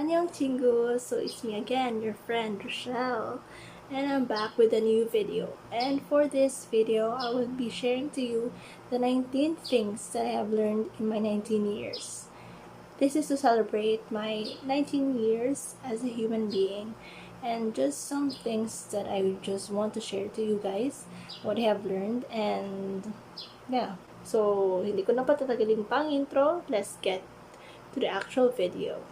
Annyeong chingus, so it's me again, your friend Rochelle, and I'm back with a new video. And for this video, I will be sharing to you the 19 things that I have learned in my 19 years. This is to celebrate my 19 years as a human being, and just some things that I just want to share to you guys, what I have learned, and yeah. So, hindi ko na patatagalin pang intro, let's get to the actual video.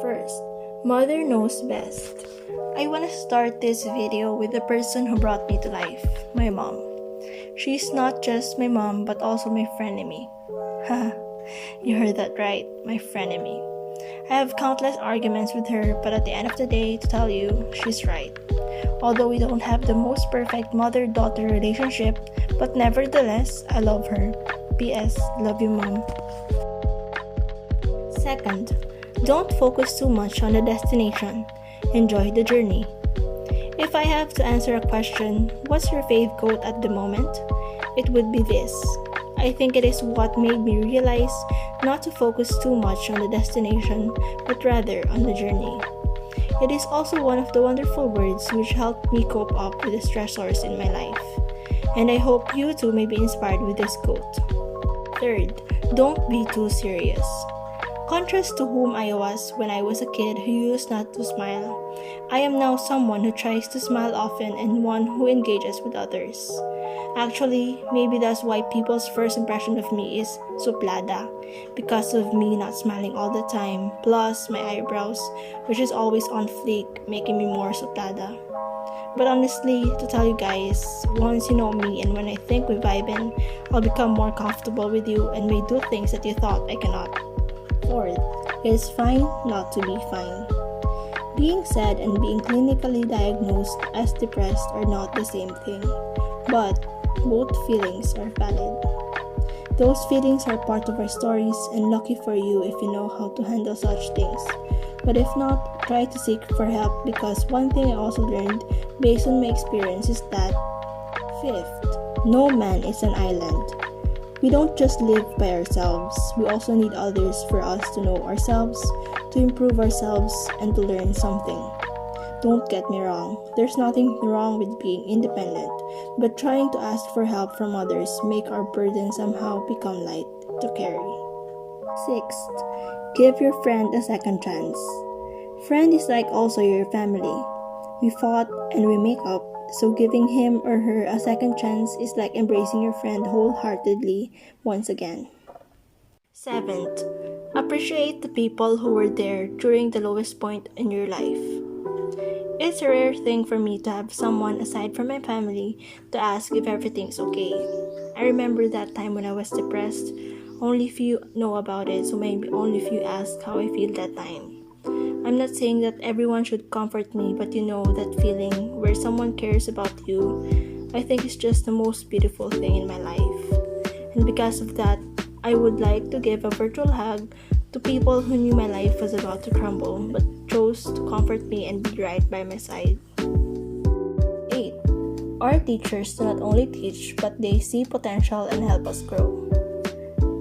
First, mother knows best. I want to start this video with the person who brought me to life, my mom. She's not just my mom but also my frenemy. Haha, you heard that right, my frenemy. I have countless arguments with her, but at the end of the day, to tell you, she's right. Although we don't have the most perfect mother-daughter relationship, but nevertheless, I love her. P.S. Love you, Mom. Second, don't focus too much on the destination. Enjoy the journey. If I have to answer a question, what's your fave quote at the moment? It would be this. I think it is what made me realize not to focus too much on the destination, but rather on the journey. It is also one of the wonderful words which helped me cope up with the stressors in my life. And I hope you too may be inspired with this quote. Third, don't be too serious. Contrast to whom I was when I was a kid who used not to smile, I am now someone who tries to smile often and one who engages with others. Actually, maybe that's why people's first impression of me is suplada, because of me not smiling all the time, plus my eyebrows, which is always on fleek, making me more suplada. But honestly, to tell you guys, once you know me and when I think we vibin', I'll become more comfortable with you and may do things that you thought I cannot. Fourth, it's fine not to be fine. Being sad and being clinically diagnosed as depressed are not the same thing, but both feelings are valid. Those feelings are part of our stories, and lucky for you if you know how to handle such things. But if not, try to seek for help, because one thing I also learned based on my experience is that fifth, no man is an island. We don't just live by ourselves, we also need others for us to know ourselves, to improve ourselves, and to learn something. Don't get me wrong, there's nothing wrong with being independent, but trying to ask for help from others make our burden somehow become light to carry. Sixth, give your friend a second chance. Friend is like also your family. We fought and we make up, so giving him or her a second chance is like embracing your friend wholeheartedly once again. Seventh, appreciate the people who were there during the lowest point in your life. It's a rare thing for me to have someone aside from my family to ask if everything's okay. I remember that time when I was depressed. Only few know about it, so maybe only few ask how I feel that time. I'm not saying that everyone should comfort me, but you know that feeling where someone cares about you, I think is just the most beautiful thing in my life. And because of that, I would like to give a virtual hug to people who knew my life was about to crumble, but chose to comfort me and be right by my side. 8. Our teachers do not only teach, but they see potential and help us grow.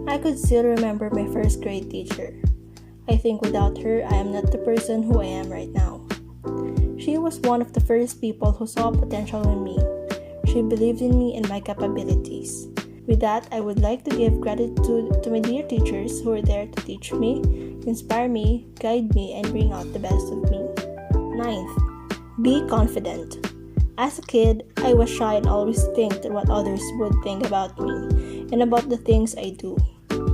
I could still remember my first grade teacher. I think without her, I am not the person who I am right now. She was one of the first people who saw potential in me. She believed in me and my capabilities. With that, I would like to give gratitude to my dear teachers who were there to teach me, inspire me, guide me, and bring out the best of me. 9th, be confident. As a kid, I was shy and always think that what others would think about me and about the things I do.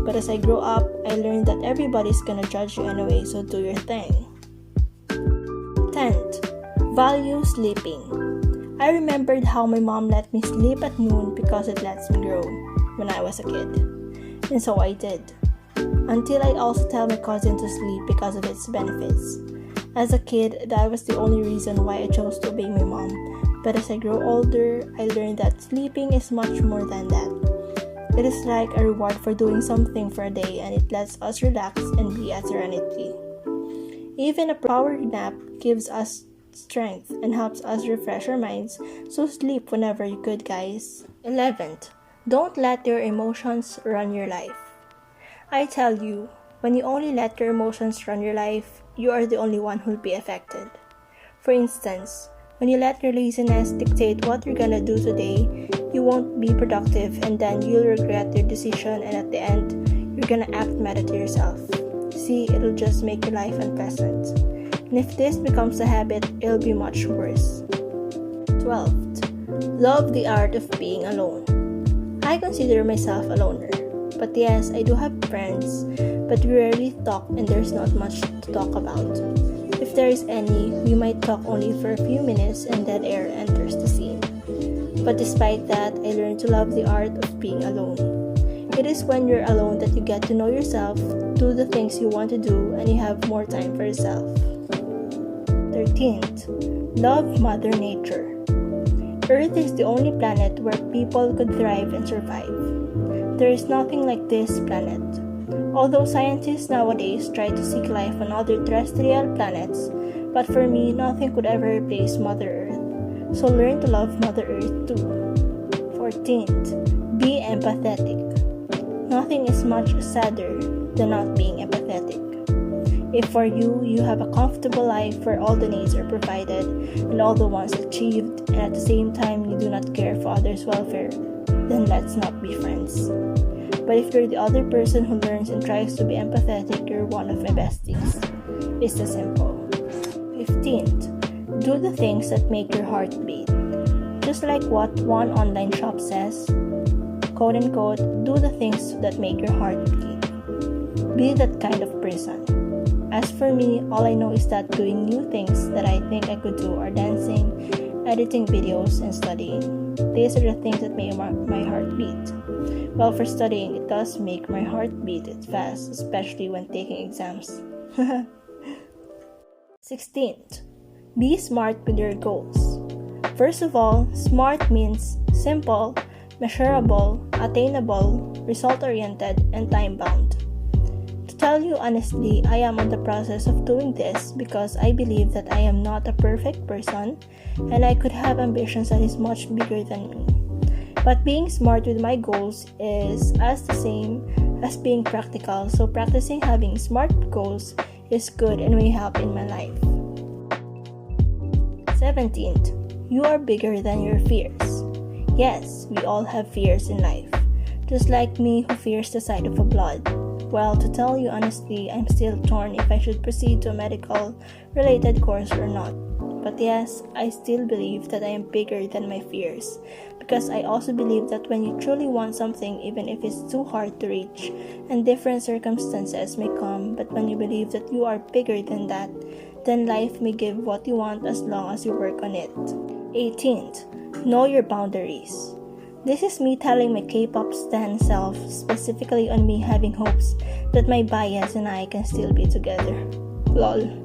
But as I grow up, I learned that everybody's gonna judge you anyway, so do your thing. 10th, value sleeping. I remembered how my mom let me sleep at noon because it lets me grow when I was a kid. And so I did. Until I also tell my cousin to sleep because of its benefits. As a kid, that was the only reason why I chose to obey my mom. But as I grow older, I learned that sleeping is much more than that. It is like a reward for doing something for a day, and it lets us relax and be at serenity. Even a power nap gives us strength and helps us refresh our minds, so sleep whenever you could, guys. 11th, Don't let your emotions run your life. I tell you, when you only let your emotions run your life, you are the only one who'll be affected. For instance, when you let your laziness dictate what you're gonna do today, you won't be productive and then you'll regret your decision and at the end, you're gonna act mad at yourself. See, it'll just make your life unpleasant. And if this becomes a habit, it'll be much worse. 12th, love the art of being alone. I consider myself a loner. But yes, I do have friends, but we rarely talk and there's not much to talk about. If there is any, we might talk only for a few minutes and dead air enters the scene. But despite that, I learned to love the art of being alone. It is when you're alone that you get to know yourself, do the things you want to do, and you have more time for yourself. 13th, love Mother Nature. Earth is the only planet where people could thrive and survive. There is nothing like this planet. Although scientists nowadays try to seek life on other terrestrial planets, but for me, nothing could ever replace Mother Earth. So learn to love Mother Earth too. 14th, be empathetic. Nothing is much sadder than not being empathetic. If for you, you have a comfortable life where all the needs are provided and all the wants achieved, and at the same time you do not care for others' welfare, then let's not be friends. But if you're the other person who learns and tries to be empathetic, you're one of my besties. It's that simple. 15th, do the things that make your heart beat. Just like what one online shop says, quote unquote, do the things that make your heart beat. Be that kind of person. As for me, all I know is that doing new things that I think I could do are dancing, editing videos, and studying. These are the things that make my heart beat. Well, for studying, it does make my heart beat fast, especially when taking exams. 16th, be smart with your goals. First of all, SMART means simple, measurable, attainable, result-oriented, and time-bound. To tell you honestly, I am on the process of doing this because I believe that I am not a perfect person and I could have ambitions that is much bigger than me. But being smart with my goals is as the same as being practical, so practicing having smart goals is good and will help in my life. 17th, you are bigger than your fears. Yes, we all have fears in life, just like me who fears the sight of a blood. Well, to tell you honestly, I'm still torn if I should proceed to a medical-related course or not. But yes, I still believe that I am bigger than my fears, because I also believe that when you truly want something, even if it's too hard to reach, and different circumstances may come, but when you believe that you are bigger than that, then life may give what you want as long as you work on it. 18th, know your boundaries. This is me telling my K-pop stan self, specifically on me having hopes that my bias and I can still be together. Lol.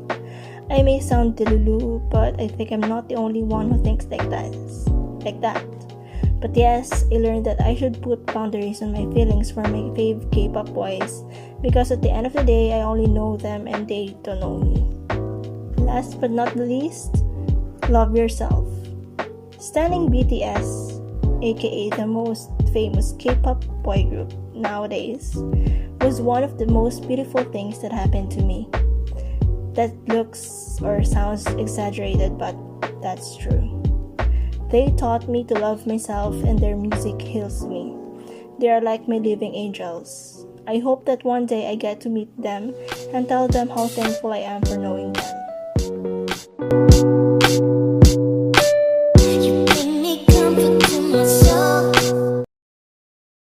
I may sound delulu, but I think I'm not the only one who thinks like that. But yes, I learned that I should put boundaries on my feelings for my fave K-pop boys, because at the end of the day, I only know them and they don't know me. Last but not the least, love yourself. Standing BTS, aka the most famous K-pop boy group nowadays, was one of the most beautiful things that happened to me. That looks or sounds exaggerated, but that's true. They taught me to love myself and their music heals me. They are like my living angels. I hope that one day I get to meet them and tell them how thankful I am for knowing them.